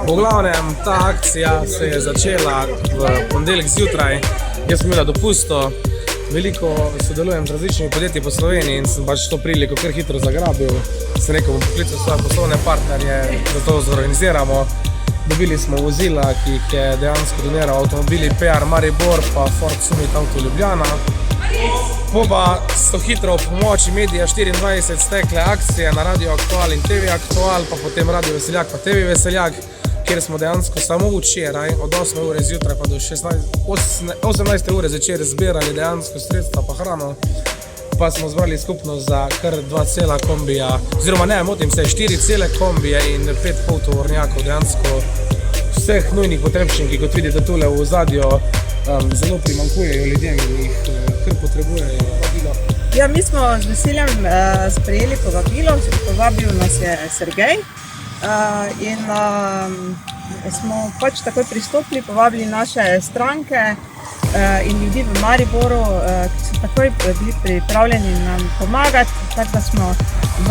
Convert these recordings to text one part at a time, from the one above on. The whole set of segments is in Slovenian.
V glavnem, ta akcija se je začela v ponedeljek zjutraj. Jaz sem imela dopusto, veliko sodelujem z različnimi podjetji po Sloveniji in sem pač to priliko kar hitro zagrabil. Sem rekel, bom poklical svoje poslovne partnerje, da to zorganiziramo. Dobili smo vozila, ki jih je dejansko doniral avtomobili PR Maribor pa Ford Summit Auto Ljubljana. Pa so hitro v pomoči Medija 24 stekle akcije na Radio Aktual in TV Aktual, pa potem Radio Veseljak pa TV Veseljak, kjer smo dejansko samo včeraj od 8 ure zjutraj pa do 18 ure zvečer zbirali dejansko sredstva pa hrano. Pa smo zbrali skupno za kar 2 cela kombija, oziroma ne, motim se, 4 cele kombije in 5 poltovornjakov, dejansko vseh nujnih potrebščin, ki kot vidite tule v ozadju, zelo primanjkujejo ljudem in jih kar potrebujejo. Ja, mi smo z veseljem sprejeli povabilo, povabil nas je Sergej in smo pač takoj pristopili, povabili naše stranke in ljudi v Mariboru, ki so takoj bili pripravljeni nam pomagati, tako da smo v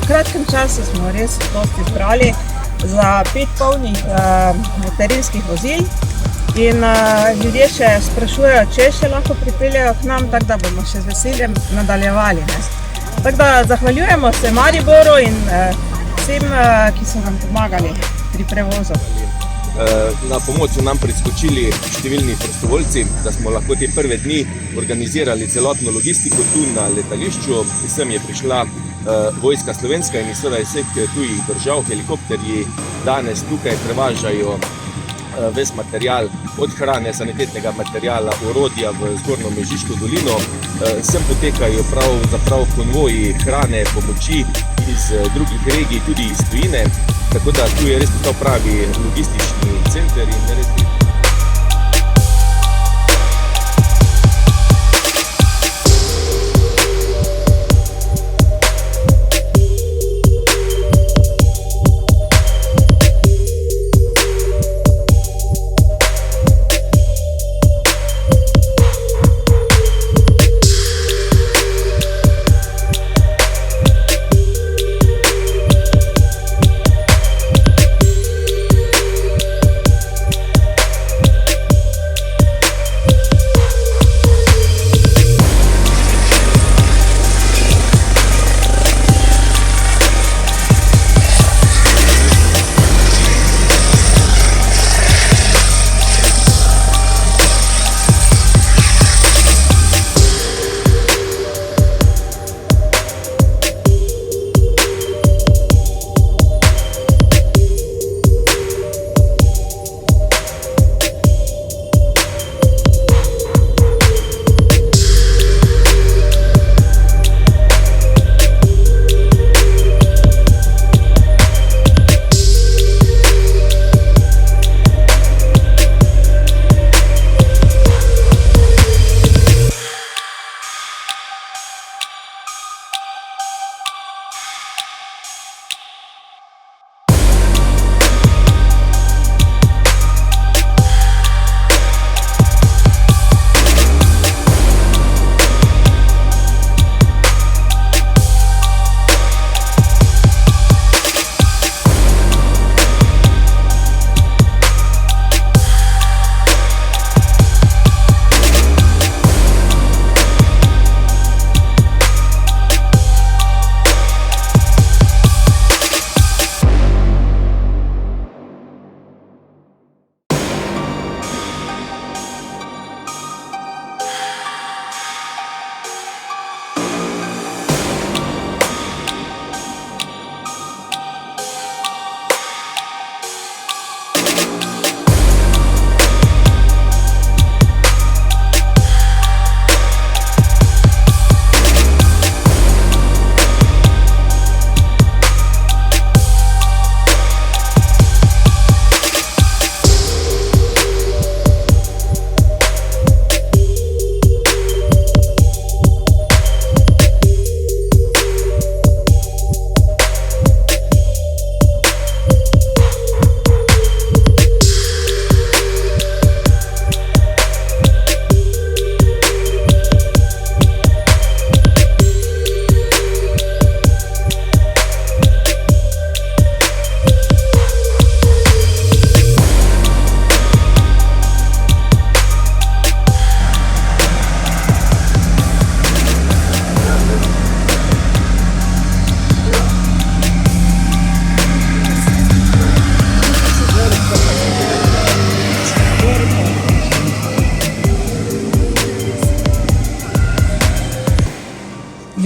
kratkem času smo res dosti zbrali za 5 polnih terenskih vozil in ljudje še sprašujejo, če še lahko pripeljajo k nam, tako da bomo še z veseljem nadaljevali. Tako da zahvaljujemo se Mariboru in vsem, ki so nam pomagali pri prevozu. Na pomoč so nam priskočili številni prostovoljci, da smo lahko te prve dni organizirali celotno logistiko tu na letališču. Sem je prišla Vojska Slovenska in seveda iz vseh tujih držav. Helikopterji danes tukaj prevažajo ves material, od hrane, sanitetnega materiala, orodja v Zgornjo Mežiško dolino. Sem potekajo pravzaprav konvoji hrane, pomoči iz drugih regij, tudi iz tujine. Tako da tu je res postal pravi logistični center in res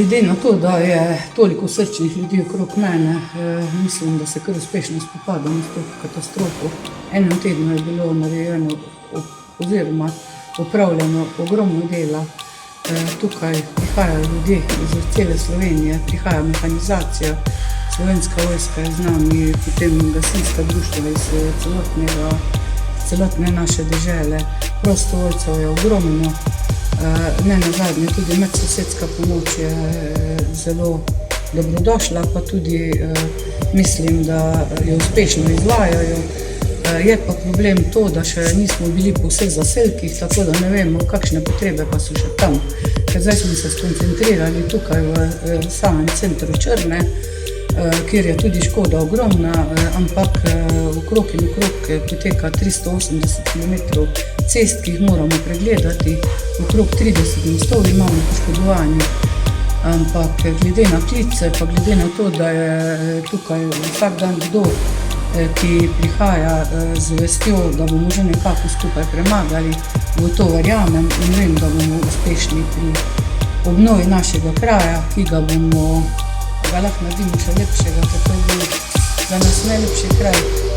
glede na to, da je toliko srčnih ljudi okrog mene, mislim, da se kar uspešno spopadam s to katastrofo. Enem tednu je bilo narejeno oziroma opravljeno ogromno dela. Tukaj prihajajo ljudje iz cele Slovenije, prihaja mehanizacija, Slovenska vojska je z nami, potem gasilska društva iz celotne naše dežele, prostovoljcev je ogromno. Ne nazadnje, tudi medsosedska pomoč je zelo dobrodošla, pa tudi mislim, da jo uspešno izvajajo. Je pa problem to, da še nismo bili po vseh zaselkih, tako da ne vemo, kakšne potrebe pa so še tam. Ker zdaj smo se skoncentrirali tukaj v samem centru Črne, kjer je tudi škoda ogromna, ampak okrog in okrog poteka 380 km cest, ki jih moramo pregledati. Okrog 30 mostov imamo poškodovanih, ampak glede na klice, pa glede na to, da je tukaj vsak dan kdo, ki prihaja z vestjo, da bomo že nekako skupaj premagali, v to verjamem in vem, da bomo uspešni pri obnovi našega kraja, ki ga lahko naredimo še lepšega, tako bo za nas najlepši kraj.